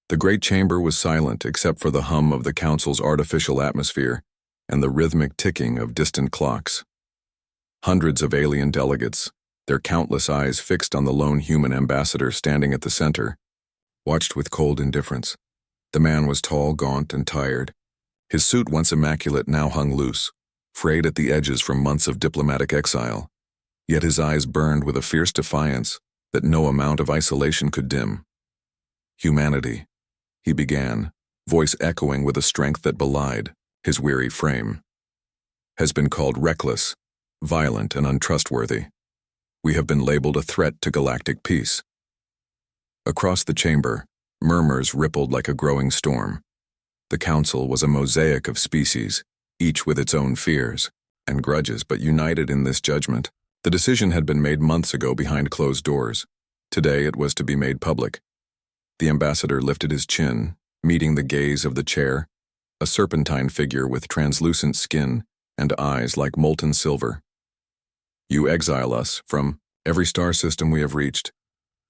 The great chamber was silent except for the hum of the council's artificial atmosphere and the rhythmic ticking of distant clocks. Hundreds of alien delegates, their countless eyes fixed on the lone human ambassador standing at the center, watched with cold indifference. The man was tall, gaunt, and tired. His suit, once immaculate, now hung loose, frayed at the edges from months of diplomatic exile. Yet his eyes burned with a fierce defiance that no amount of isolation could dim. "Humanity," he began, voice echoing with a strength that belied his weary frame, "has been called reckless, violent, and untrustworthy. We have been labeled a threat to galactic peace." Across the chamber, murmurs rippled like a growing storm. The council was a mosaic of species, each with its own fears and grudges, but united in this judgment. The decision had been made months ago behind closed doors. Today it was to be made public. The ambassador lifted his chin, meeting the gaze of the chair, a serpentine figure with translucent skin and eyes like molten silver. "You exile us from every star system we have reached.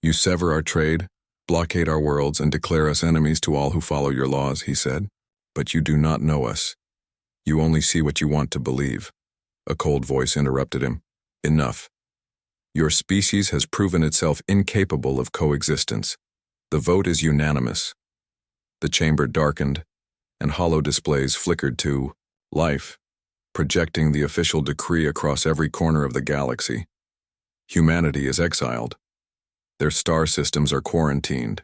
You sever our trade, blockade our worlds, and declare us enemies to all who follow your laws," he said. "But you do not know us. You only see what you want to believe." A cold voice interrupted him. "Enough. Your species has proven itself incapable of coexistence. The vote is unanimous." The chamber darkened, and hollow displays flickered to life, projecting the official decree across every corner of the galaxy. Humanity is exiled. Their star systems are quarantined.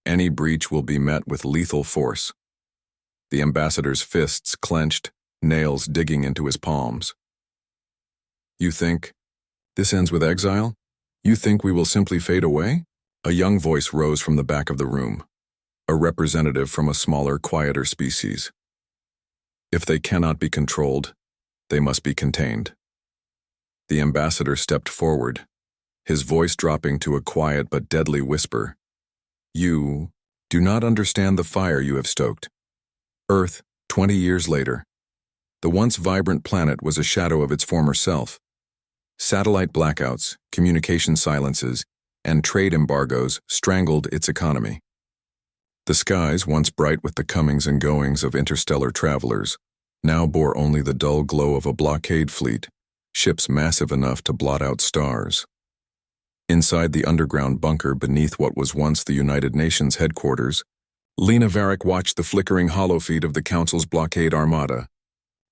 Any breach will be met with lethal force. The ambassador's fists clenched, nails digging into his palms. "You think this ends with exile? You think we will simply fade away?" A young voice rose from the back of the room, a representative from a smaller, quieter species. "If they cannot be controlled, they must be contained." The ambassador stepped forward, his voice dropping to a quiet but deadly whisper. "You do not understand the fire you have stoked. Earth, 20 years later. The once vibrant planet was a shadow of its former self. Satellite blackouts, communication silences, and trade embargoes strangled its economy. The skies, once bright with the comings and goings of interstellar travelers, now bore only the dull glow of a blockade fleet, ships massive enough to blot out stars. Inside the underground bunker beneath what was once the United Nations headquarters, Lena Varick watched the flickering holofeed of the Council's blockade armada.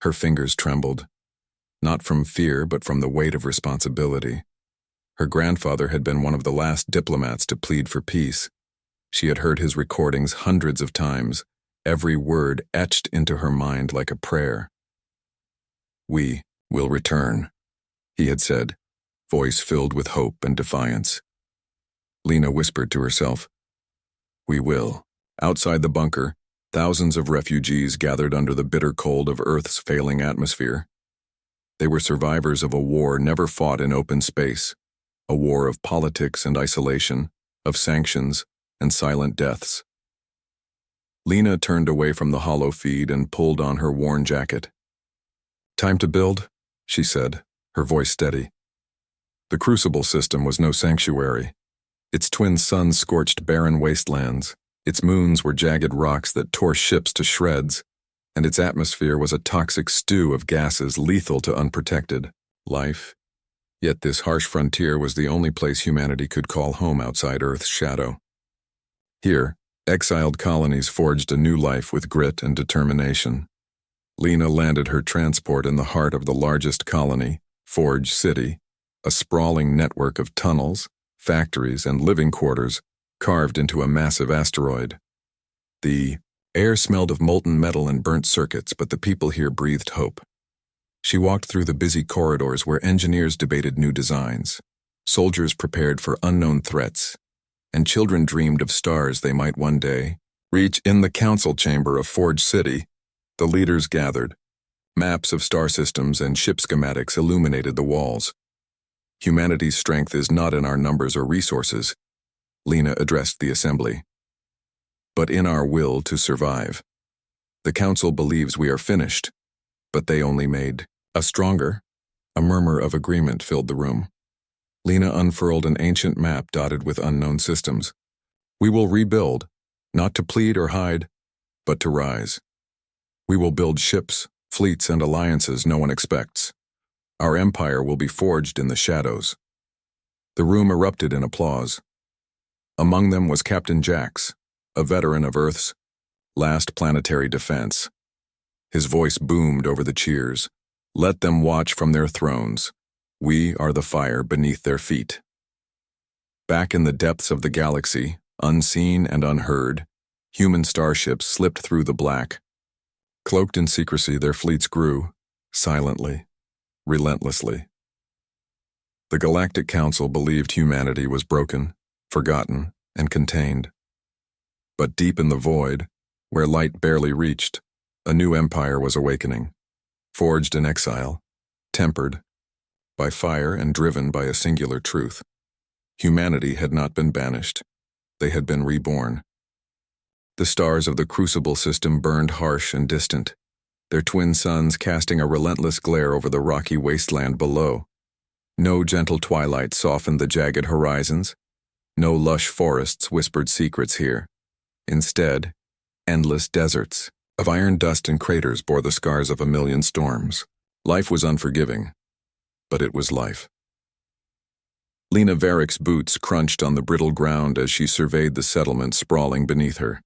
Her fingers trembled, not from fear but from the weight of responsibility. Her grandfather had been one of the last diplomats to plead for peace. She had heard his recordings hundreds of times, every word etched into her mind like a prayer. "We will return," he had said, voice filled with hope and defiance. Lena whispered to herself, "We will." Outside the bunker, thousands of refugees gathered under the bitter cold of Earth's failing atmosphere. They were survivors of a war never fought in open space, a war of politics and isolation, of sanctions and silent deaths. Lena turned away from the hollow feed and pulled on her worn jacket. "Time to build," she said, her voice steady. The Crucible system was no sanctuary. Its twin suns scorched barren wastelands. Its moons were jagged rocks that tore ships to shreds, and its atmosphere was a toxic stew of gases lethal to unprotected life. Yet this harsh frontier was the only place humanity could call home outside Earth's shadow. Here, exiled colonies forged a new life with grit and determination. Lena landed her transport in the heart of the largest colony, Forge City, a sprawling network of tunnels, factories, and living quarters carved into a massive asteroid. The air smelled of molten metal and burnt circuits, but the people here breathed hope. She walked through the busy corridors where engineers debated new designs, soldiers prepared for unknown threats, and children dreamed of stars they might one day reach. In the council chamber of Forge City, the leaders gathered. Maps of star systems and ship schematics illuminated the walls. "Humanity's strength is not in our numbers or resources," Lena addressed the assembly, "but in our will to survive. The council believes we are finished, but they only made us stronger." A murmur of agreement filled the room. Lena unfurled an ancient map dotted with unknown systems. "We will rebuild, Not to plead or hide, but to rise. We will build ships, fleets, and alliances no one expects. Our empire will be forged in the shadows. The room erupted in applause. Among them was Captain Jax, a veteran of Earth's last planetary defense. His voice boomed over the cheers. Let them watch from their thrones. We are the fire beneath their feet. Back in the depths of the galaxy, unseen and unheard, human starships slipped through the black. Cloaked in secrecy, their fleets grew, silently, relentlessly. The Galactic Council believed humanity was broken, forgotten, and contained. But deep in the void, where light barely reached, a new empire was awakening, forged in exile, tempered by fire and driven by a singular truth. Humanity had not been banished. They had been reborn. The stars of the Crucible system burned harsh and distant, their twin suns casting a relentless glare over the rocky wasteland below. No gentle twilight softened the jagged horizons. No lush forests whispered secrets here. Instead, endless deserts of iron dust and craters bore the scars of a million storms. Life was unforgiving, but it was life. Lena Varick's boots crunched on the brittle ground as she surveyed the settlement sprawling beneath her.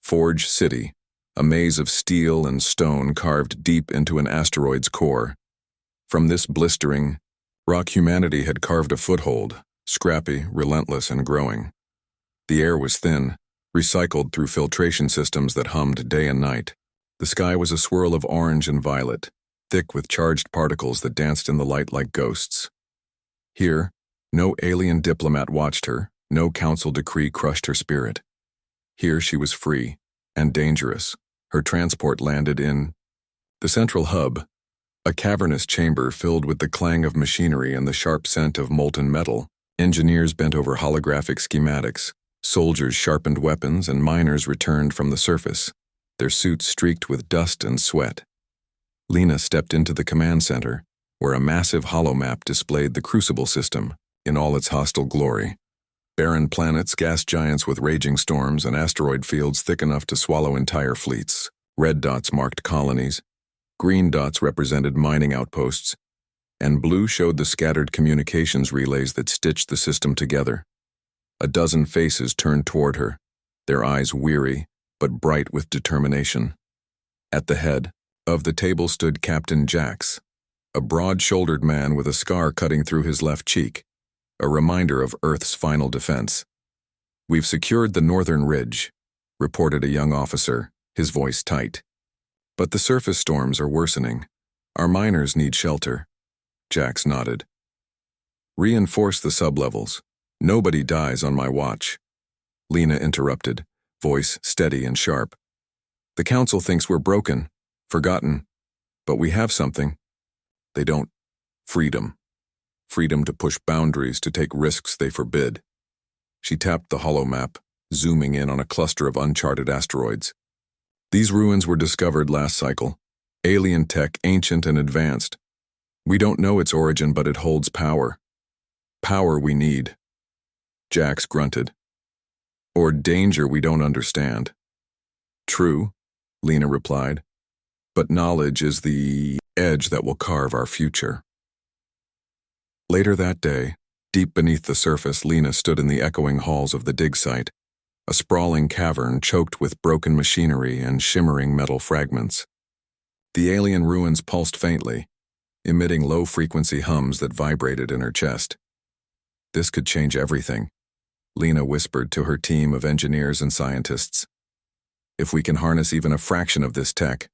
Forge City, a maze of steel and stone carved deep into an asteroid's core. From this blistering rock, humanity had carved a foothold, scrappy, relentless, and growing. The air was thin, recycled through filtration systems that hummed day and night. The sky was a swirl of orange and violet, thick with charged particles that danced in the light like ghosts. Here, no alien diplomat watched her, no council decree crushed her spirit. Here she was free and dangerous. Her transport landed in the central hub, a cavernous chamber filled with the clang of machinery and the sharp scent of molten metal. Engineers bent over holographic schematics, soldiers sharpened weapons, and miners returned from the surface, their suits streaked with dust and sweat. Lena stepped into the command center, where a massive holomap displayed the Crucible system in all its hostile glory. Barren planets, gas giants with raging storms, and asteroid fields thick enough to swallow entire fleets. Red dots marked colonies, green dots represented mining outposts, and blue showed the scattered communications relays that stitched the system together. A dozen faces turned toward her, their eyes weary but bright with determination. At the head of the table stood Captain Jax, a broad-shouldered man with a scar cutting through his left cheek, a reminder of Earth's final defense. "We've secured the northern ridge," reported a young officer, his voice tight. "But the surface storms are worsening. Our miners need shelter." Jax nodded. "Reinforce the sublevels. Nobody dies on my watch." Lena interrupted, voice steady and sharp. "The council thinks we're broken, forgotten, but we have something. They don't. Freedom. Freedom to push boundaries, to take risks they forbid." She tapped the holomap, zooming in on a cluster of uncharted asteroids. "These ruins were discovered last cycle. Alien tech, ancient and advanced. We don't know its origin, but it holds power. Power we need." Jax grunted. "Or danger we don't understand." "True," Lena replied. "But knowledge is the edge that will carve our future." Later that day, deep beneath the surface, Lena stood in the echoing halls of the dig site, a sprawling cavern choked with broken machinery and shimmering metal fragments. The alien ruins pulsed faintly, emitting low-frequency hums that vibrated in her chest. "This could change everything," Lena whispered to her team of engineers and scientists. "If we can harness even a fraction of this tech,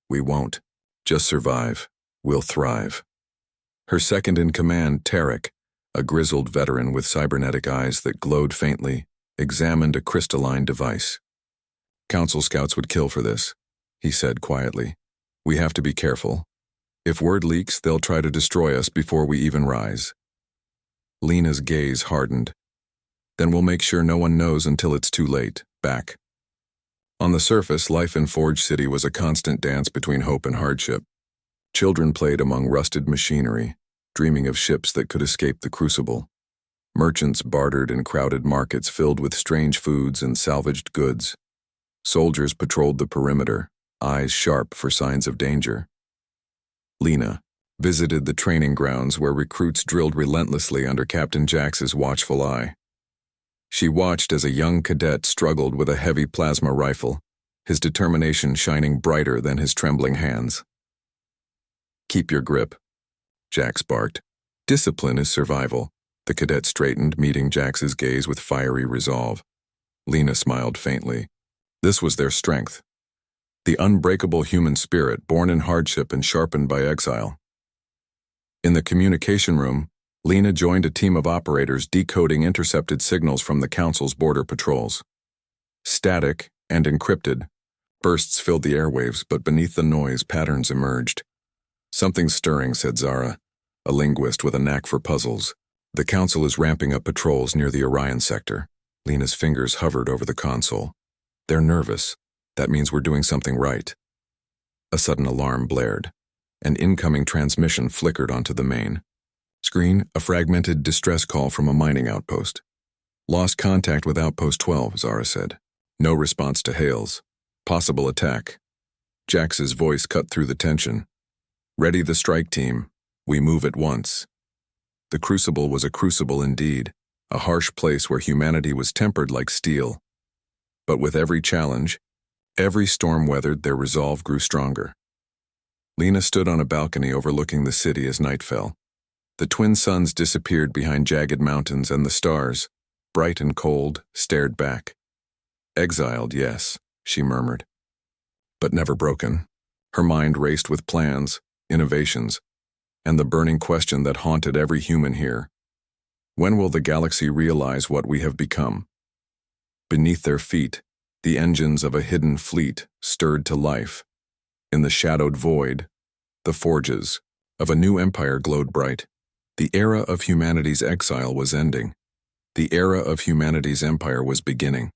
we won't just survive, we'll thrive." Her second-in-command, Tarek, a grizzled veteran with cybernetic eyes that glowed faintly, examined a crystalline device. "Council scouts would kill for this," he said quietly. "We have to be careful. If word leaks, they'll try to destroy us before we even rise." Lena's gaze hardened. "Then we'll make sure no one knows until it's too late. Back." On the surface, life in Forge City was a constant dance between hope and hardship. Children played among rusted machinery, dreaming of ships that could escape the Crucible. Merchants bartered in crowded markets filled with strange foods and salvaged goods. Soldiers patrolled the perimeter, eyes sharp for signs of danger. Lena visited the training grounds where recruits drilled relentlessly under Captain Jax's watchful eye. She watched as a young cadet struggled with a heavy plasma rifle, his determination shining brighter than his trembling hands. "Keep your grip," Jax barked. "Discipline is survival." The cadet straightened, meeting Jax's gaze with fiery resolve. Lena smiled faintly. This was their strength. The unbreakable human spirit born in hardship and sharpened by exile. In the communication room, Lena joined a team of operators decoding intercepted signals from the Council's border patrols. Static and encrypted, bursts filled the airwaves, but beneath the noise, patterns emerged. "Something stirring," said Zara, a linguist with a knack for puzzles. "The Council is ramping up patrols near the Orion sector." Lena's fingers hovered over the console. "They're nervous. That means we're doing something right." A sudden alarm blared. An incoming transmission flickered onto the main screen, a fragmented distress call from a mining outpost. "Lost contact with Outpost 12, Zara said. "No response to hails. Possible attack." Jax's voice cut through the tension. "Ready the strike team. We move at once." The Crucible was a crucible indeed, a harsh place where humanity was tempered like steel. But with every challenge, every storm weathered, their resolve grew stronger. Lena stood on a balcony overlooking the city as night fell. The twin suns disappeared behind jagged mountains, and the stars, bright and cold, stared back. "Exiled, yes," she murmured. But never broken. Her mind raced with plans, innovations, and the burning question that haunted every human here. When will the galaxy realize what we have become? Beneath their feet, the engines of a hidden fleet stirred to life. In the shadowed void, the forges of a new empire glowed bright. The era of humanity's exile was ending. The era of humanity's empire was beginning.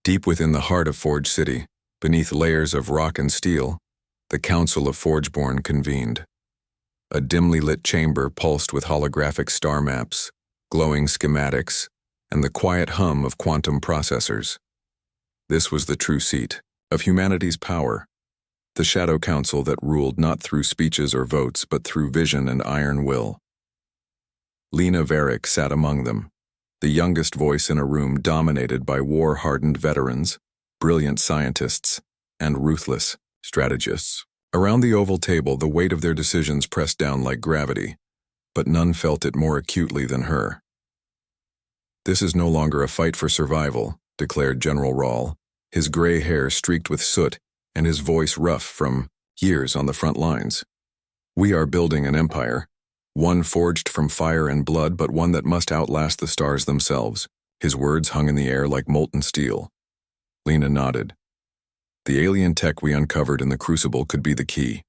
Deep within the heart of Forge City, beneath layers of rock and steel, the Council of Forgeborn convened. A dimly lit chamber pulsed with holographic star maps, glowing schematics, and the quiet hum of quantum processors. This was the true seat of humanity's power, the Shadow Council that ruled not through speeches or votes, but through vision and iron will. Lena Varick sat among them, the youngest voice in a room dominated by war-hardened veterans, brilliant scientists, and ruthless strategists. Around the oval table, the weight of their decisions pressed down like gravity, but none felt it more acutely than her. "This is no longer a fight for survival," declared General Rawl, his gray hair streaked with soot and his voice rough from years on the front lines. "We are building an empire, one forged from fire and blood, but one that must outlast the stars themselves." His words hung in the air like molten steel. Lena nodded. "The alien tech we uncovered in the Crucible could be the key.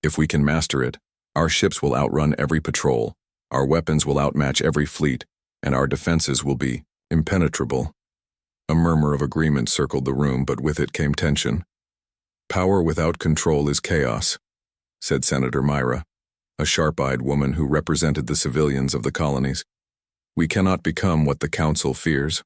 If we can master it, our ships will outrun every patrol, our weapons will outmatch every fleet, and our defenses will be impenetrable." A murmur of agreement circled the room, but with it came tension. "Power without control is chaos," said Senator Myra, a sharp-eyed woman who represented the civilians of the colonies. "We cannot become what the Council fears,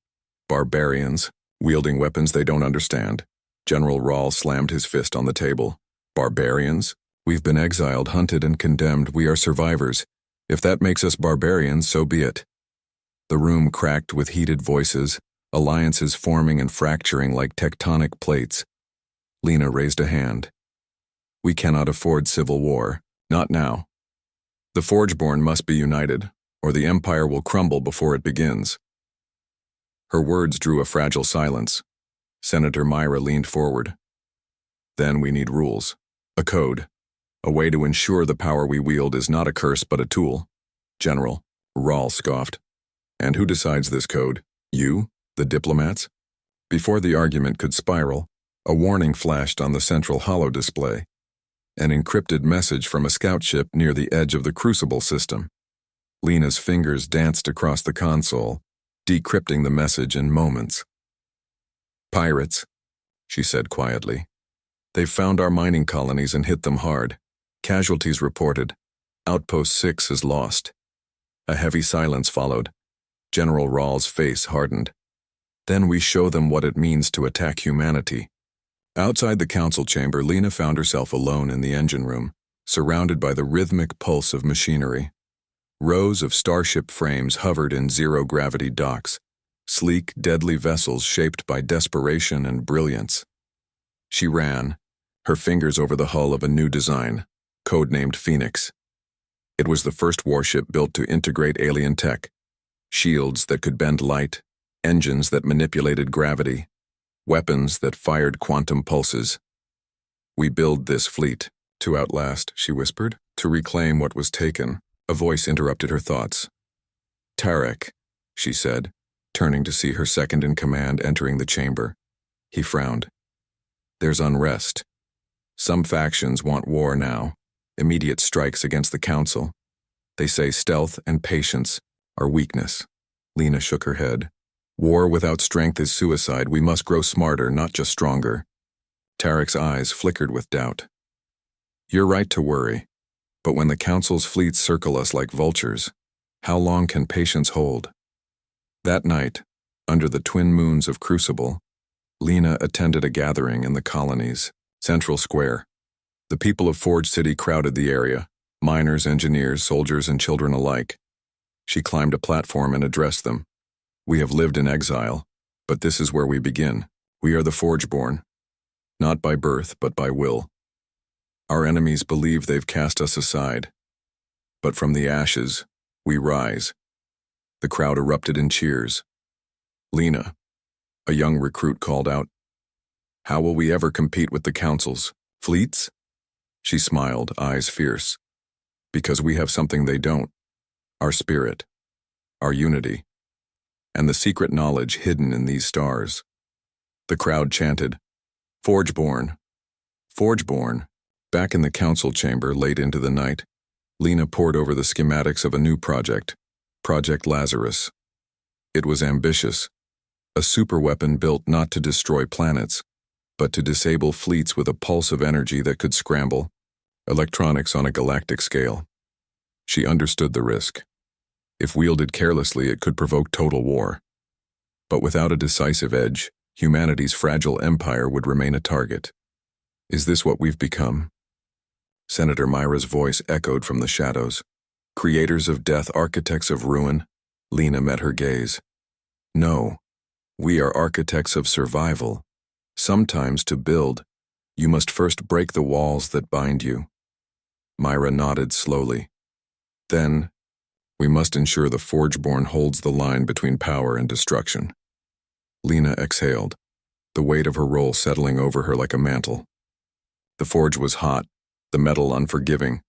barbarians, wielding weapons they don't understand." General Rawl slammed his fist on the table. "Barbarians? We've been exiled, hunted, and condemned. We are survivors. If that makes us barbarians, so be it." The room cracked with heated voices, alliances forming and fracturing like tectonic plates. Lena raised a hand. "We cannot afford civil war. Not now. The Forgeborn must be united, or the Empire will crumble before it begins." Her words drew a fragile silence. Senator Myra leaned forward. "Then we need rules. A code. A way to ensure the power we wield is not a curse but a tool." "General," Rawl scoffed. "And who decides this code? You? The diplomats?" Before the argument could spiral, a warning flashed on the central holo display. An encrypted message from a scout ship near the edge of the Crucible system. Lena's fingers danced across the console, decrypting the message in moments. "Pirates," she said quietly. "They've found our mining colonies and hit them hard. Casualties reported. Outpost 6 is lost." A heavy silence followed. General Rawls' face hardened. Then we show them what it means to attack humanity. Outside the council chamber, Lena found herself alone in the engine room, surrounded by the rhythmic pulse of machinery. Rows of starship frames hovered in zero-gravity docks, sleek, deadly vessels shaped by desperation and brilliance. She ran, her fingers over the hull of a new design, codenamed Phoenix. It was the first warship built to integrate alien tech, shields that could bend light, engines that manipulated gravity, weapons that fired quantum pulses. "We build this fleet to outlast," she whispered, "to reclaim what was taken." A voice interrupted her thoughts. "Tarek," she said, turning to see her second-in-command entering the chamber. He frowned. "There's unrest. Some factions want war now, immediate strikes against the council. They say stealth and patience are weakness." Lena shook her head. "War without strength is suicide. We must grow smarter, not just stronger." Tarek's eyes flickered with doubt. "You're right to worry, but when the council's fleets circle us like vultures, how long can patience hold?" That night, under the twin moons of Crucible, Lena attended a gathering in the colony's central square. The people of Forge City crowded the area, miners, engineers, soldiers, and children alike. She climbed a platform and addressed them. "We have lived in exile, but this is where we begin. We are the Forgeborn, not by birth, but by will. Our enemies believe they've cast us aside, but from the ashes, we rise." The crowd erupted in cheers. "Lena," a young recruit called out, "how will we ever compete with the council's fleets?" She smiled, eyes fierce. "Because we have something they don't. Our spirit, our unity, and the secret knowledge hidden in these stars." The crowd chanted, "Forgeborn! Forgeborn!" Back in the council chamber late into the night, Lena pored over the schematics of a new project, Project Lazarus. It was ambitious, a superweapon built not to destroy planets, but to disable fleets with a pulse of energy that could scramble electronics on a galactic scale. She understood the risk. If wielded carelessly, it could provoke total war. But without a decisive edge, humanity's fragile empire would remain a target. "Is this what we've become?" Senator Myra's voice echoed from the shadows. "Creators of death, architects of ruin." Lena met her gaze. "No, we are architects of survival. Sometimes to build, you must first break the walls that bind you." Myra nodded slowly. "Then, we must ensure the Forgeborn holds the line between power and destruction." Lena exhaled, the weight of her role settling over her like a mantle. The forge was hot, the metal unforgiving.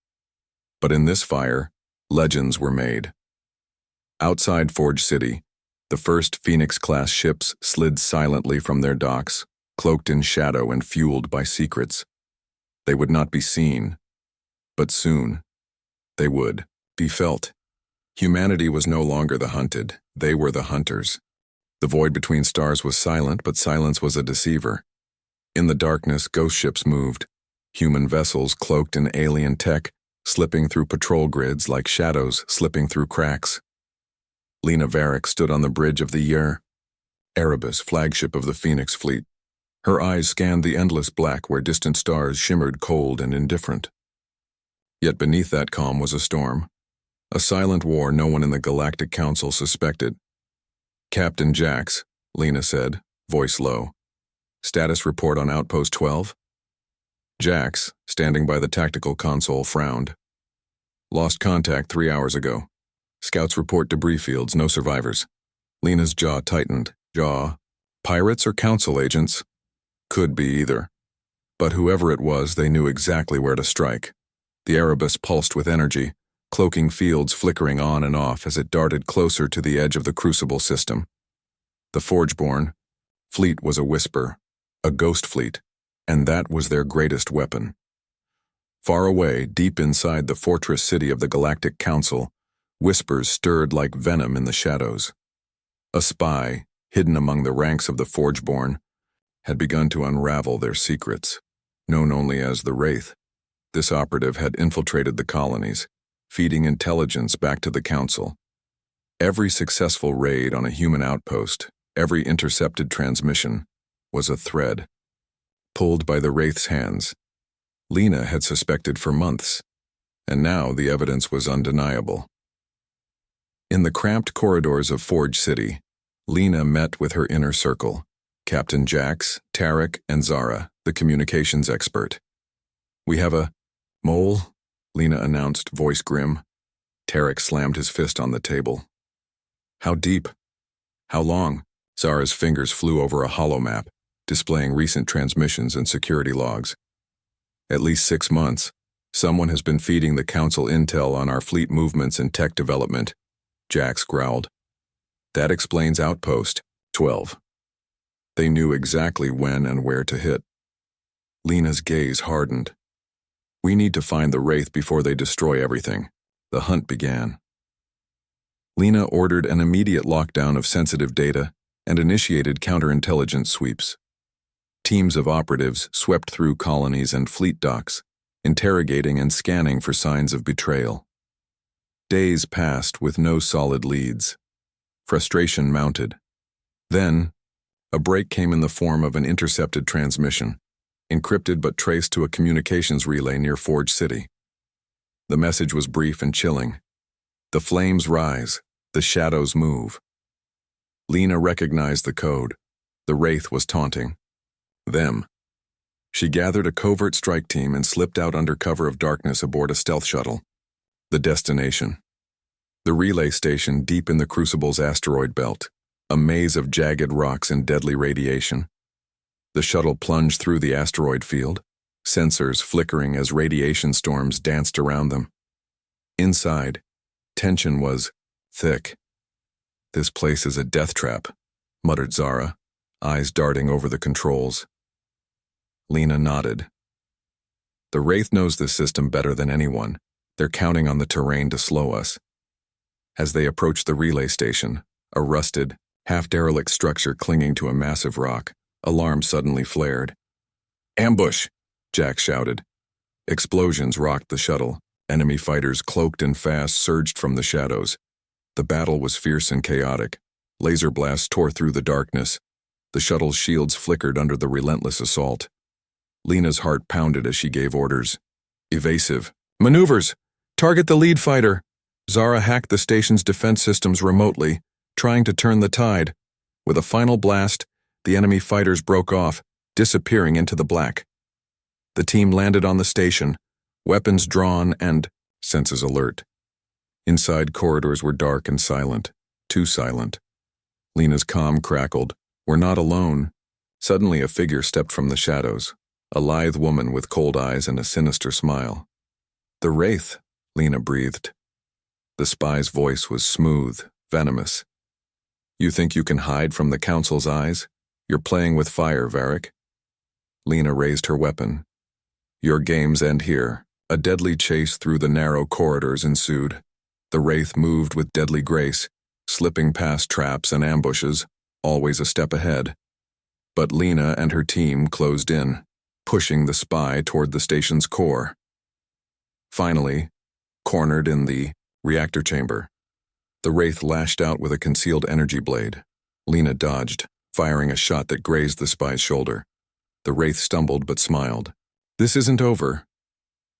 But in this fire, legends were made. Outside Forge City, the first Phoenix-class ships slid silently from their docks, cloaked in shadow and fueled by secrets. They would not be seen, but soon, they would be felt. Humanity was no longer the hunted, they were the hunters. The void between stars was silent, but silence was a deceiver. In the darkness, ghost ships moved, human vessels cloaked in alien tech, slipping through patrol grids like shadows slipping through cracks. Lena Varick stood on the bridge of the Erebus, flagship of the Phoenix fleet. Her eyes scanned the endless black where distant stars shimmered cold and indifferent. Yet beneath that calm was a storm. A silent war no one in the Galactic Council suspected. "Captain Jax," Lena said, voice low. "Status report on Outpost 12? Jax, standing by the tactical console, frowned. "Lost contact 3 hours ago. Scouts report debris fields, no survivors." Lena's jaw tightened. Pirates or council agents? Could be either. But whoever it was, they knew exactly where to strike. The Erebus pulsed with energy, cloaking fields flickering on and off as it darted closer to the edge of the Crucible system. The Forgeborn fleet was a whisper, a ghost fleet, and that was their greatest weapon. Far away, deep inside the fortress city of the Galactic Council, whispers stirred like venom in the shadows. A spy, hidden among the ranks of the Forgeborn, had begun to unravel their secrets. Known only as the Wraith, this operative had infiltrated the colonies, feeding intelligence back to the Council. Every successful raid on a human outpost, every intercepted transmission, was a thread, pulled by the Wraith's hands. Lena had suspected for months, and now the evidence was undeniable. In the cramped corridors of Forge City, Lena met with her inner circle, Captain Jax, Tarek, and Zara, the communications expert. "We have a mole," Lena announced, voice grim. Tarek slammed his fist on the table. "How deep? How long?" Zara's fingers flew over a holomap, displaying recent transmissions and security logs. "At least 6 months. Someone has been feeding the Council intel on our fleet movements and tech development," Jax growled. "That explains Outpost 12. They knew exactly when and where to hit." Lena's gaze hardened. "We need to find the Wraith before they destroy everything." The hunt began. Lena ordered an immediate lockdown of sensitive data and initiated counterintelligence sweeps. Teams of operatives swept through colonies and fleet docks, interrogating and scanning for signs of betrayal. Days passed with no solid leads. Frustration mounted. Then, a break came in the form of an intercepted transmission, encrypted but traced to a communications relay near Forge City. The message was brief and chilling. "The flames rise, the shadows move." Lena recognized the code. The Wraith was taunting them. She gathered a covert strike team and slipped out under cover of darkness aboard a stealth shuttle. The destination: the relay station deep in the Crucible's asteroid belt, a maze of jagged rocks and deadly radiation. The shuttle plunged through the asteroid field, sensors flickering as radiation storms danced around them. Inside, tension was thick. "This place is a death trap," muttered Zara, eyes darting over the controls. Lena nodded. "The Wraith knows this system better than anyone. They're counting on the terrain to slow us." As they approached the relay station, a rusted, half-derelict structure clinging to a massive rock, alarm suddenly flared. "Ambush!" Jack shouted. Explosions rocked the shuttle. Enemy fighters, cloaked and fast, surged from the shadows. The battle was fierce and chaotic. Laser blasts tore through the darkness. The shuttle's shields flickered under the relentless assault. Lena's heart pounded as she gave orders. "Evasive. Maneuvers! Target the lead fighter!" Zara hacked the station's defense systems remotely, trying to turn the tide. With a final blast, the enemy fighters broke off, disappearing into the black. The team landed on the station, weapons drawn and senses alert. Inside corridors were dark and silent, too silent. Lena's comm crackled. "We're not alone." Suddenly a figure stepped from the shadows, a lithe woman with cold eyes and a sinister smile. "The Wraith," Lena breathed. The spy's voice was smooth, venomous. "You think you can hide from the Council's eyes? You're playing with fire, Varric." Lena raised her weapon. "Your games end here." A deadly chase through the narrow corridors ensued. The Wraith moved with deadly grace, slipping past traps and ambushes, always a step ahead. But Lena and her team closed in, pushing the spy toward the station's core. Finally, cornered in the reactor chamber, the Wraith lashed out with a concealed energy blade. Lena dodged, firing a shot that grazed the spy's shoulder. The Wraith stumbled but smiled. "This isn't over."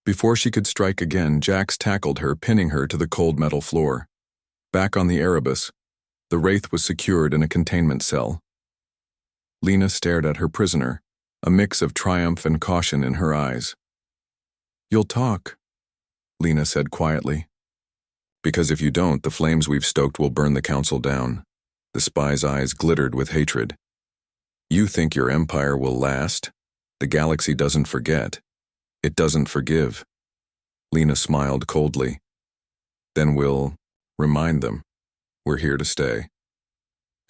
Before she could strike again, Jax tackled her, pinning her to the cold metal floor. Back on the Erebus, the Wraith was secured in a containment cell. Lena stared at her prisoner, a mix of triumph and caution in her eyes. "You'll talk," Lena said quietly. "Because if you don't, the flames we've stoked will burn the Council down." The spy's eyes glittered with hatred. "You think your empire will last? The galaxy doesn't forget. It doesn't forgive." Lena smiled coldly. "Then we'll remind them. We're here to stay."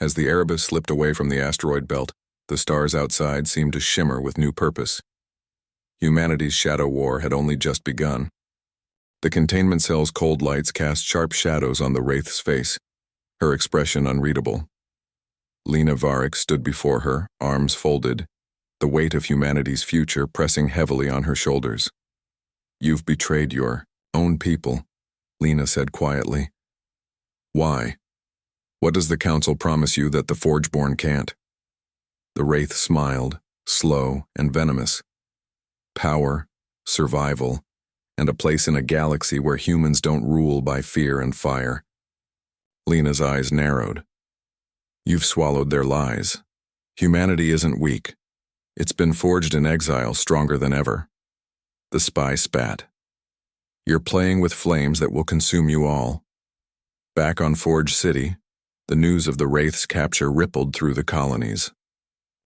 As the Erebus slipped away from the asteroid belt, the stars outside seemed to shimmer with new purpose. Humanity's shadow war had only just begun. The containment cell's cold lights cast sharp shadows on the Wraith's face, her expression unreadable. Lena Varric stood before her, arms folded, the weight of humanity's future pressing heavily on her shoulders. "You've betrayed your own people," Lena said quietly. "Why?" What does the Council promise you that the Forgeborn can't? The Wraith smiled, slow and venomous. Power, survival, and a place in a galaxy where humans don't rule by fear and fire. Lena's eyes narrowed. You've swallowed their lies. Humanity isn't weak. It's been forged in exile stronger than ever. The spy spat. You're playing with flames that will consume you all. Back on Forge City, the news of the Wraith's capture rippled through the colonies.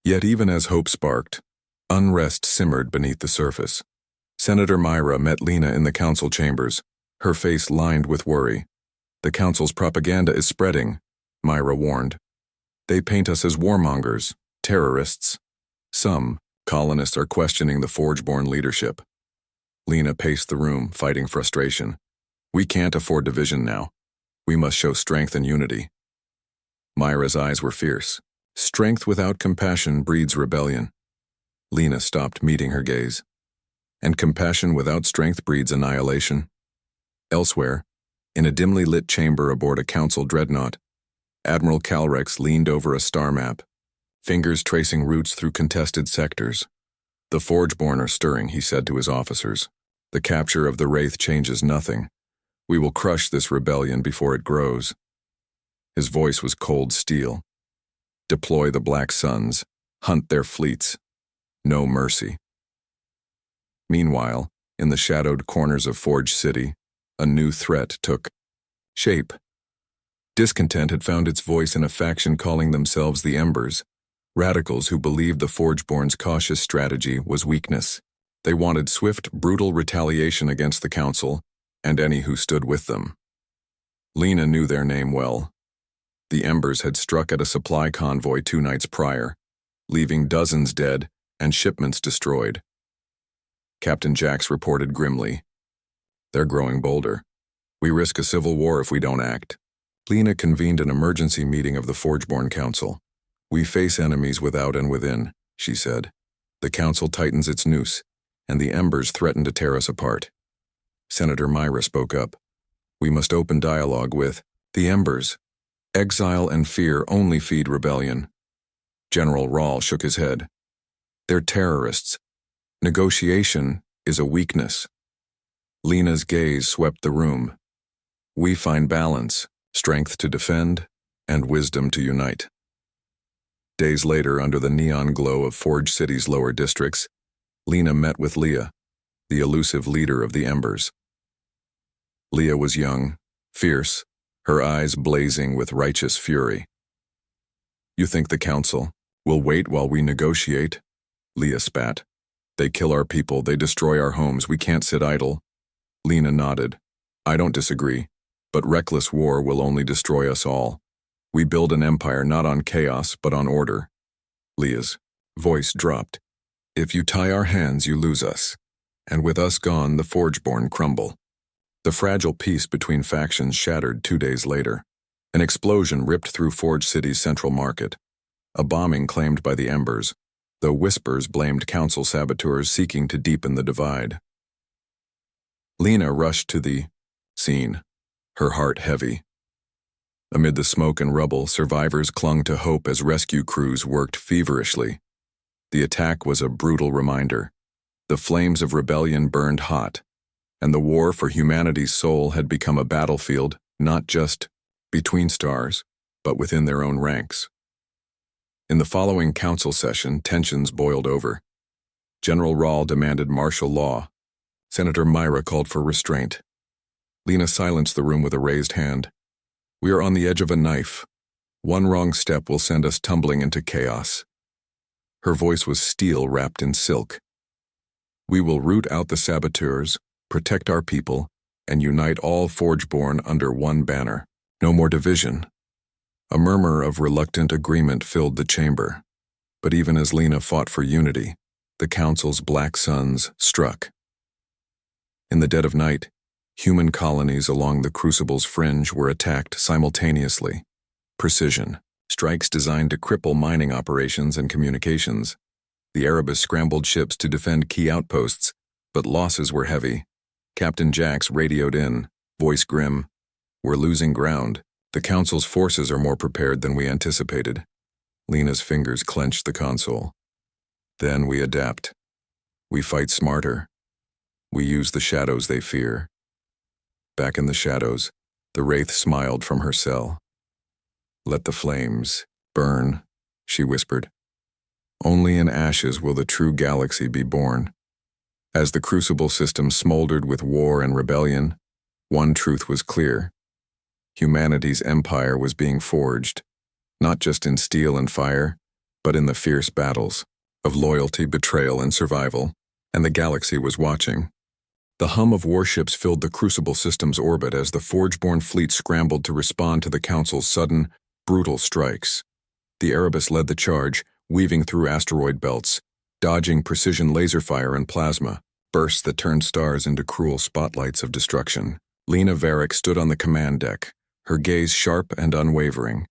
Yet even as hope sparked, unrest simmered beneath the surface. Senator Myra met Lena in the council chambers, her face lined with worry. The council's propaganda is spreading, Myra warned. They paint us as warmongers, terrorists. Some colonists are questioning the Forgeborn leadership. Lena paced the room, fighting frustration. We can't afford division now. We must show strength and unity. Myra's eyes were fierce. Strength without compassion breeds rebellion. Lena stopped, meeting her gaze. And compassion without strength breeds annihilation. Elsewhere, in a dimly lit chamber aboard a council dreadnought, Admiral Calrex leaned over a star map, fingers tracing routes through contested sectors. The Forgeborn are stirring, he said to his officers. The capture of the Wraith changes nothing. We will crush this rebellion before it grows. His voice was cold steel. Deploy the Black Suns. Hunt their fleets. No mercy. Meanwhile, in the shadowed corners of Forge City, a new threat took shape. Discontent had found its voice in a faction calling themselves the Embers, radicals who believed the Forgeborn's cautious strategy was weakness. They wanted swift, brutal retaliation against the Council and any who stood with them. Lena knew their name well. The Embers had struck at a supply convoy 2 nights prior, leaving dozens dead and shipments destroyed. Captain Jax reported grimly. They're growing bolder. We risk a civil war if we don't act. Lena convened an emergency meeting of the Forgeborn Council. We face enemies without and within, she said. The Council tightens its noose, and the Embers threaten to tear us apart. Senator Myra spoke up. We must open dialogue with the Embers. Exile and fear only feed rebellion. General Rahl shook his head. They're terrorists. Negotiation is a weakness. Lena's gaze swept the room. We find balance, strength to defend, and wisdom to unite. Days later, under the neon glow of Forge City's lower districts, Lena met with Leah, the elusive leader of the Embers. Leah was young, fierce, her eyes blazing with righteous fury. You think the Council will wait while we negotiate? Leah spat. They kill our people, they destroy our homes, we can't sit idle. Lena nodded. I don't disagree, but reckless war will only destroy us all. We build an empire not on chaos, but on order. Leah's voice dropped. If you tie our hands, you lose us. And with us gone, the Forgeborn crumble. The fragile peace between factions shattered 2 days later. An explosion ripped through Forge City's central market. A bombing claimed by the Embers, though whispers blamed Council saboteurs seeking to deepen the divide. Lena rushed to the scene, her heart heavy. Amid the smoke and rubble, survivors clung to hope as rescue crews worked feverishly. The attack was a brutal reminder. The flames of rebellion burned hot, and the war for humanity's soul had become a battlefield not just between stars, but within their own ranks. In the following council session, tensions boiled over. General Rahl demanded martial law. Senator Myra called for restraint. Lena silenced the room with a raised hand. We are on the edge of a knife. One wrong step will send us tumbling into chaos. Her voice was steel wrapped in silk. We will root out the saboteurs, protect our people, and unite all Forgeborn under one banner. No more division. A murmur of reluctant agreement filled the chamber. But even as Lena fought for unity, the Council's Black Suns struck. In the dead of night, human colonies along the Crucible's fringe were attacked simultaneously. Precision, strikes designed to cripple mining operations and communications. The Erebus scrambled ships to defend key outposts, but losses were heavy. Captain Jax radioed in, voice grim. We're losing ground. The Council's forces are more prepared than we anticipated. Lena's fingers clenched the console. Then we adapt. We fight smarter. We use the shadows they fear. Back in the shadows, the Wraith smiled from her cell. "Let the flames burn," she whispered. "Only in ashes will the true galaxy be born." As the Crucible system smoldered with war and rebellion, one truth was clear. Humanity's empire was being forged, not just in steel and fire, but in the fierce battles of loyalty, betrayal, and survival, and the galaxy was watching. The hum of warships filled the Crucible system's orbit as the Forgeborn fleet scrambled to respond to the Council's sudden, brutal strikes. The Erebus led the charge, weaving through asteroid belts, dodging precision laser fire and plasma, bursts that turned stars into cruel spotlights of destruction. Lena Varick stood on the command deck, her gaze sharp and unwavering.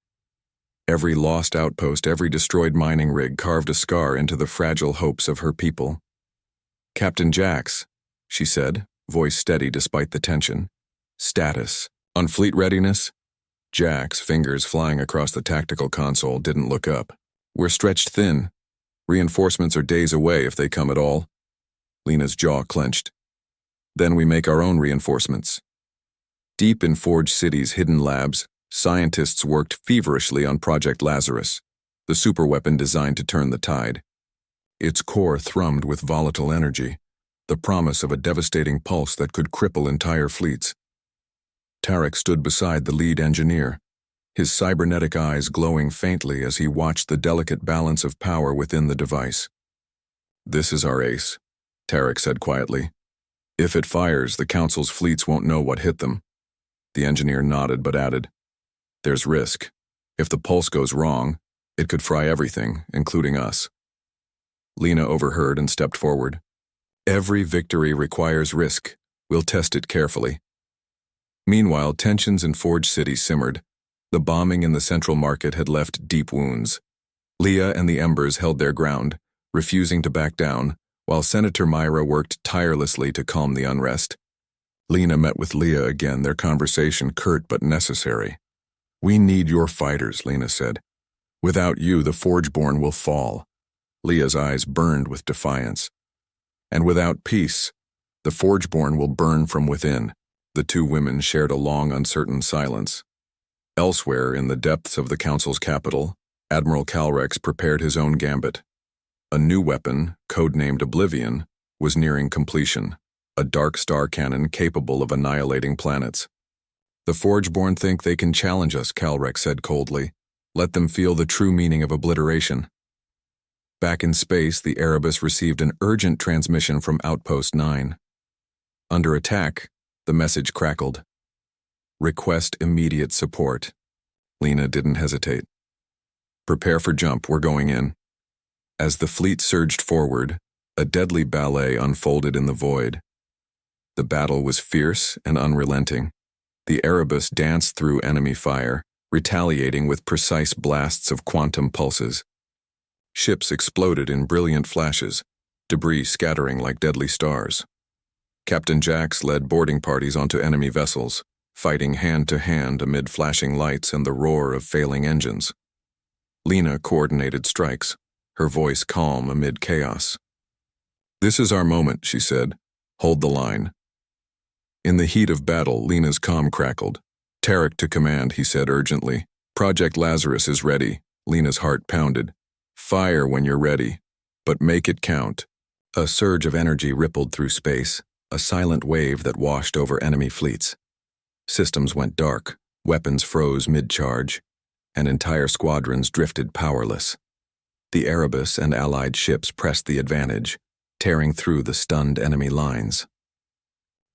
Every lost outpost, every destroyed mining rig carved a scar into the fragile hopes of her people. "Captain Jax," she said, voice steady despite the tension. "Status. On fleet readiness?" Jax, fingers flying across the tactical console, didn't look up. "We're stretched thin. Reinforcements are days away if they come at all." Lena's jaw clenched. "Then we make our own reinforcements." Deep in Forge City's hidden labs, scientists worked feverishly on Project Lazarus, the superweapon designed to turn the tide. Its core thrummed with volatile energy, the promise of a devastating pulse that could cripple entire fleets. Tarek stood beside the lead engineer, his cybernetic eyes glowing faintly as he watched the delicate balance of power within the device. "This is our ace," Tarek said quietly. "If it fires, the Council's fleets won't know what hit them." The engineer nodded but added, "There's risk. If the pulse goes wrong, it could fry everything, including us." Lena overheard and stepped forward. "Every victory requires risk. We'll test it carefully." Meanwhile, tensions in Forge City simmered. The bombing in the Central Market had left deep wounds. Leah and the Embers held their ground, refusing to back down, while Senator Myra worked tirelessly to calm the unrest. Lena met with Leah again, their conversation curt but necessary. "We need your fighters," Lena said. "Without you, the Forgeborn will fall." Leah's eyes burned with defiance. "And without peace, the Forgeborn will burn from within." The two women shared a long, uncertain silence. Elsewhere, in the depths of the Council's capital, Admiral Calrex prepared his own gambit. A new weapon, codenamed Oblivion, was nearing completion, a dark star cannon capable of annihilating planets. "The Forgeborn think they can challenge us," Calrex said coldly. "Let them feel the true meaning of obliteration." Back in space, the Erebus received an urgent transmission from Outpost 9. Under attack, the message crackled. "Request immediate support." Lena didn't hesitate. "Prepare for jump, we're going in." As the fleet surged forward, a deadly ballet unfolded in the void. The battle was fierce and unrelenting. The Erebus danced through enemy fire, retaliating with precise blasts of quantum pulses. Ships exploded in brilliant flashes, debris scattering like deadly stars. Captain Jax led boarding parties onto enemy vessels, fighting hand-to-hand amid flashing lights and the roar of failing engines. Lena coordinated strikes, her voice calm amid chaos. "This is our moment," she said. "Hold the line." In the heat of battle, Lena's comm crackled. "Tarek to command," he said urgently. "Project Lazarus is ready." Lena's heart pounded. "Fire when you're ready, but make it count." A surge of energy rippled through space, a silent wave that washed over enemy fleets. Systems went dark, weapons froze mid-charge, and entire squadrons drifted powerless. The Erebus and allied ships pressed the advantage, tearing through the stunned enemy lines.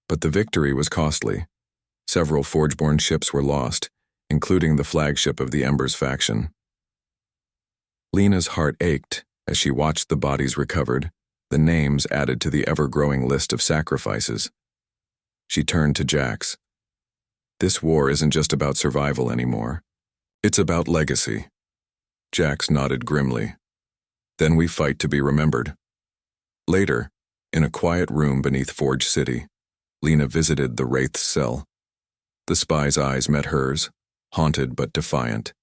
But the victory was costly. Several Forgeborn ships were lost, including the flagship of the Embers faction. Lena's heart ached as she watched the bodies recovered, the names added to the ever-growing list of sacrifices. She turned to Jax. "This war isn't just about survival anymore. It's about legacy." Jax nodded grimly. "Then we fight to be remembered." Later, in a quiet room beneath Forge City, Lena visited the Wraith's cell. The spy's eyes met hers, haunted but defiant.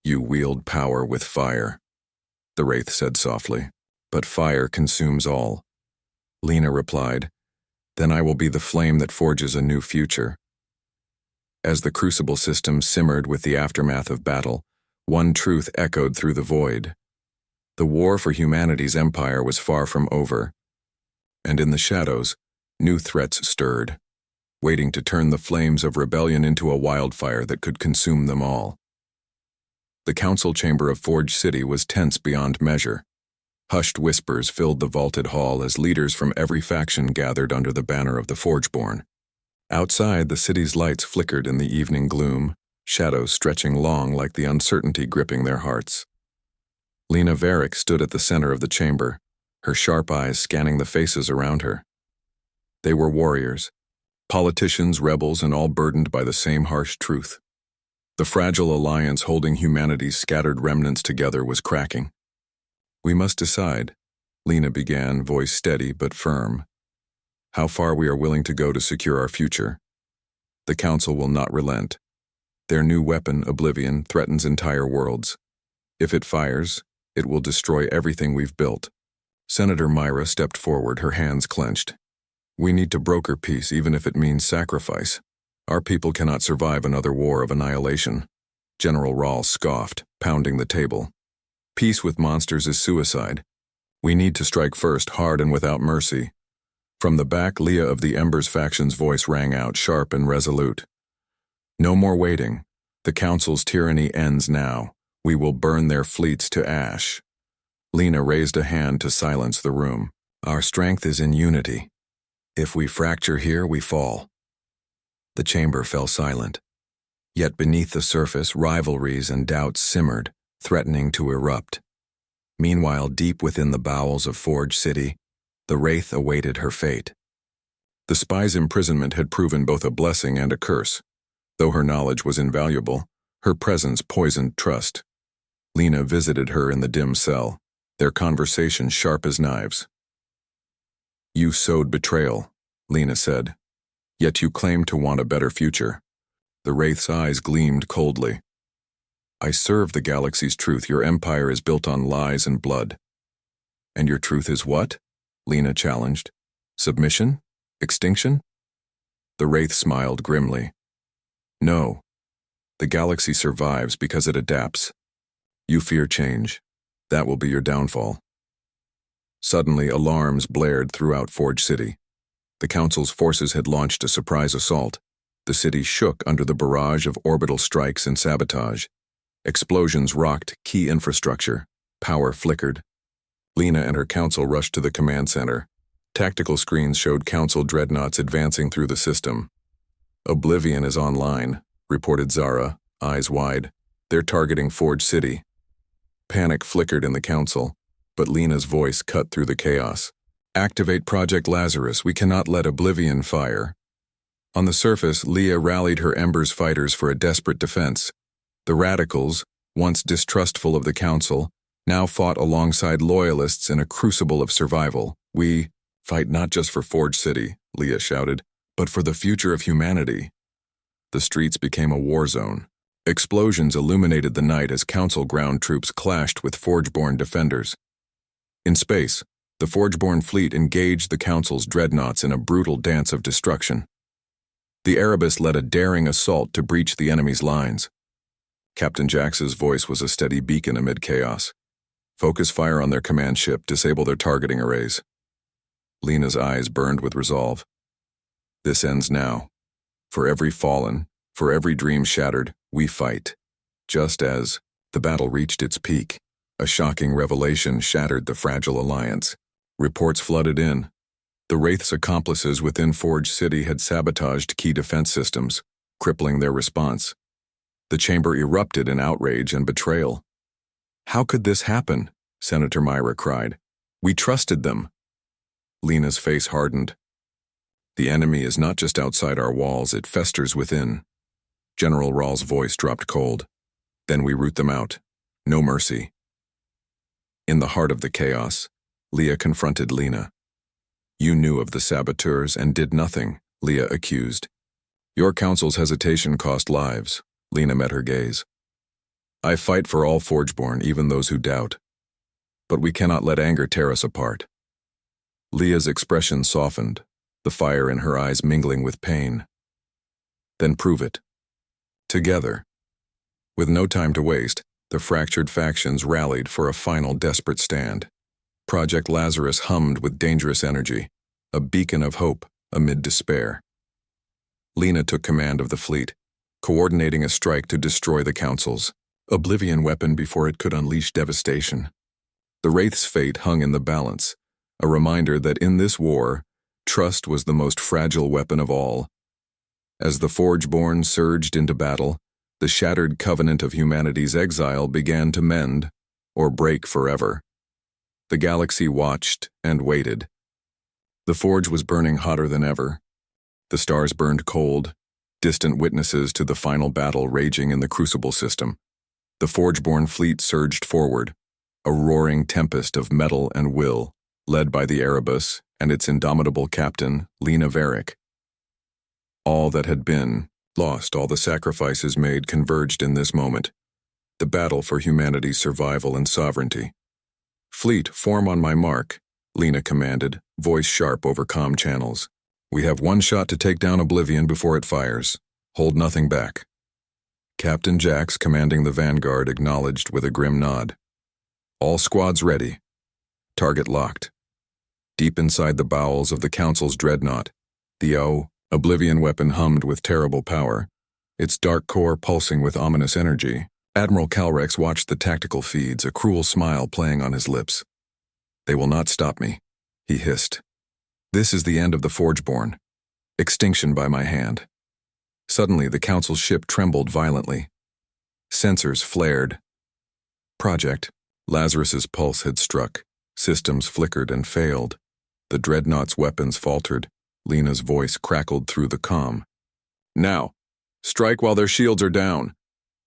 You wield power with fire, the wraith said softly. But fire consumes all. Lena replied, then I will be the flame that forges a new future. As the crucible system simmered with the aftermath of battle, one truth echoed through the void. The war for humanity's empire was far from over, and in the shadows, new threats stirred, waiting to turn the flames of rebellion into a wildfire that could consume them all. The council chamber of Forge City was tense beyond measure. Hushed whispers filled the vaulted hall as leaders from every faction gathered under the banner of the Forgeborn. Outside, the city's lights flickered in the evening gloom, shadows stretching long like the uncertainty gripping their hearts. Lena Varick stood at the center of the chamber, her sharp eyes scanning the faces around her. They were warriors, politicians, rebels, and all burdened by the same harsh truth. The fragile alliance holding humanity's scattered remnants together was cracking. We must decide, Lena began, voice steady but firm, how far we are willing to go to secure our future. The Council will not relent. Their new weapon, Oblivion, threatens entire worlds. If it fires, it will destroy everything we've built. Senator Myra stepped forward, her hands clenched. We need to broker peace, even if it means sacrifice. Our people cannot survive another war of annihilation. General Rahl scoffed, pounding the table. Peace with monsters is suicide. We need to strike first, hard and without mercy. From the back, Leah of the Embers faction's voice rang out, sharp and resolute. No more waiting. The Council's tyranny ends now. We will burn their fleets to ash. Lena raised a hand to silence the room. Our strength is in unity. If we fracture here, we fall. The chamber fell silent. Yet beneath the surface, rivalries and doubts simmered, threatening to erupt. Meanwhile, deep within the bowels of Forge City, the wraith awaited her fate. The spy's imprisonment had proven both a blessing and a curse. Though her knowledge was invaluable, her presence poisoned trust. Lena visited her in the dim cell, their conversation sharp as knives. You sowed betrayal, Lena said. Yet you claimed to want a better future. The wraith's eyes gleamed coldly. I serve the galaxy's truth. Your empire is built on lies and blood. And your truth is what? Lena challenged. Submission? Extinction? The wraith smiled grimly. No. The galaxy survives because it adapts. You fear change. That will be your downfall. Suddenly, alarms blared throughout Forge City. The Council's forces had launched a surprise assault. The city shook under the barrage of orbital strikes and sabotage. Explosions rocked key infrastructure. Power flickered. Lena and her council rushed to the command center. Tactical screens showed Council dreadnoughts advancing through the system. Oblivion is online, reported Zara, eyes wide. They're targeting Forge City. Panic flickered in the Council, but Lena's voice cut through the chaos. Activate Project Lazarus. We cannot let Oblivion fire. On the surface, Leah rallied her Embers fighters for a desperate defense. The radicals, once distrustful of the Council, now fought alongside loyalists in a crucible of survival. We fight not just for Forge City, Leah shouted, but for the future of humanity. The streets became a war zone. Explosions illuminated the night as Council ground troops clashed with Forgeborn defenders. In space, the Forgeborn fleet engaged the Council's dreadnoughts in a brutal dance of destruction. The Erebus led a daring assault to breach the enemy's lines. Captain Jax's voice was a steady beacon amid chaos. Focus fire on their command ship, disable their targeting arrays. Lena's eyes burned with resolve. This ends now. For every fallen, for every dream shattered, we fight. Just as the battle reached its peak, a shocking revelation shattered the fragile alliance. Reports flooded in. The Wraith's accomplices within Forge City had sabotaged key defense systems, crippling their response. The chamber erupted in outrage and betrayal. How could this happen? Senator Myra cried. We trusted them. Lena's face hardened. The enemy is not just outside our walls, it festers within. General Rahl's voice dropped cold. Then we root them out. No mercy. In the heart of the chaos, Leah confronted Lena. You knew of the saboteurs and did nothing, Leah accused. Your council's hesitation cost lives. Lena met her gaze. I fight for all Forgeborn, even those who doubt. But we cannot let anger tear us apart. Leah's expression softened, the fire in her eyes mingling with pain. Then prove it. Together. With no time to waste, the fractured factions rallied for a final desperate stand. Project Lazarus hummed with dangerous energy, a beacon of hope amid despair. Lena took command of the fleet, coordinating a strike to destroy the Council's Oblivion weapon before it could unleash devastation. The Wraith's fate hung in the balance, a reminder that in this war, trust was the most fragile weapon of all. As the Forgeborn surged into battle, the shattered covenant of humanity's exile began to mend, or break forever. The galaxy watched and waited. The Forge was burning hotter than ever. The stars burned cold, distant witnesses to the final battle raging in the Crucible system. The Forgeborn fleet surged forward, a roaring tempest of metal and will, led by the Erebus and its indomitable captain, Lena Varick. All that had been lost, all the sacrifices made converged in this moment, the battle for humanity's survival and sovereignty. Fleet, form on my mark, Lena commanded, voice sharp over comm channels. We have one shot to take down Oblivion before it fires. Hold nothing back. Captain Jax, commanding the vanguard, acknowledged with a grim nod. All squads ready. Target locked. Deep inside the bowels of the Council's dreadnought, the Oblivion weapon hummed with terrible power, its dark core pulsing with ominous energy. Admiral Calrex watched the tactical feeds, a cruel smile playing on his lips. They will not stop me, he hissed. This is the end of the Forgeborn. Extinction by my hand. Suddenly, the Council's ship trembled violently. Sensors flared. Project Lazarus's pulse had struck. Systems flickered and failed. The dreadnought's weapons faltered. Lena's voice crackled through the comm. Now, strike while their shields are down.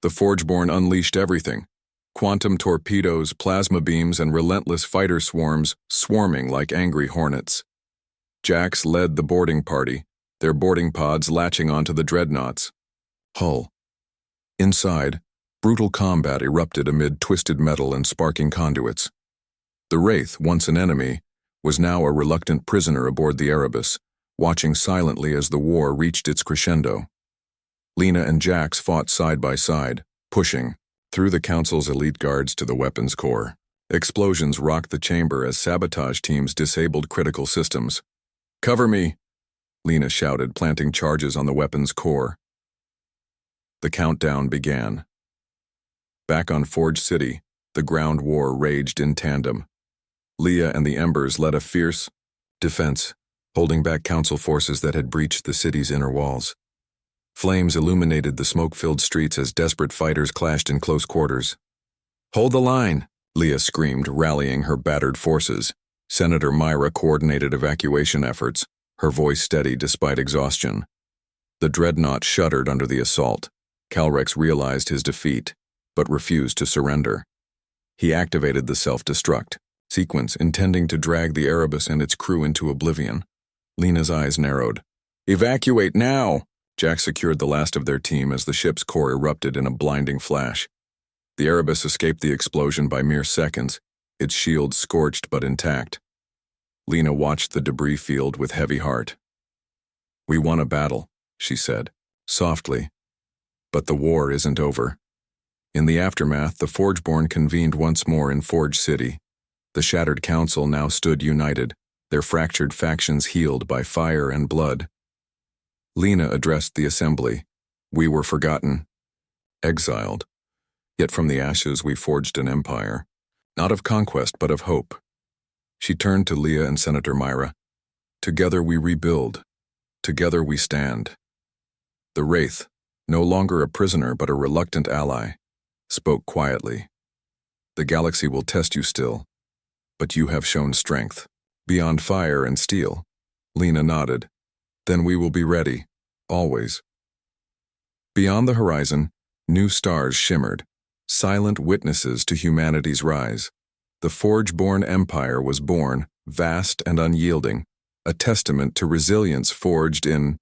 The Forgeborn unleashed everything. Quantum torpedoes, plasma beams, and relentless fighter swarms swarming like angry hornets. Jax led the boarding party, their boarding pods latching onto the dreadnoughts. Hull. Inside, brutal combat erupted amid twisted metal and sparking conduits. The Wraith, once an enemy, was now a reluctant prisoner aboard the Erebus, watching silently as the war reached its crescendo. Lena and Jax fought side by side, pushing through the Council's elite guards to the weapons core. Explosions rocked the chamber as sabotage teams disabled critical systems. Cover me, Lena shouted, planting charges on the weapons core. The countdown began. Back on Forge City, the ground war raged in tandem. Leah and the Embers led a fierce defense, holding back Council forces that had breached the city's inner walls. Flames illuminated the smoke-filled streets as desperate fighters clashed in close quarters. Hold the line, Leah screamed, rallying her battered forces. Senator Myra coordinated evacuation efforts, her voice steady despite exhaustion. The dreadnought shuddered under the assault. Calrex realized his defeat, but refused to surrender. He activated the self-destruct sequence, intending to drag the Erebus and its crew into oblivion. Lena's eyes narrowed. Evacuate now! Jax secured the last of their team as the ship's core erupted in a blinding flash. The Erebus escaped the explosion by mere seconds, its shield scorched but intact. Lena watched the debris field with heavy heart. We won a battle, she said, softly. But the war isn't over. In the aftermath, the Forgeborn convened once more in Forge City. The shattered Council now stood united, their fractured factions healed by fire and blood. Lena addressed the assembly. We were forgotten, exiled. Yet from the ashes we forged an empire, not of conquest but of hope. She turned to Leah and Senator Myra. Together we rebuild. Together we stand. The Wraith, no longer a prisoner but a reluctant ally, spoke quietly. The galaxy will test you still, but you have shown strength. Beyond fire and steel. Lena nodded. Then we will be ready, always. Beyond the horizon, new stars shimmered, silent witnesses to humanity's rise. The Forge-born empire was born, vast and unyielding, a testament to resilience forged in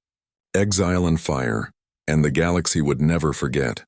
exile and fire, and the galaxy would never forget.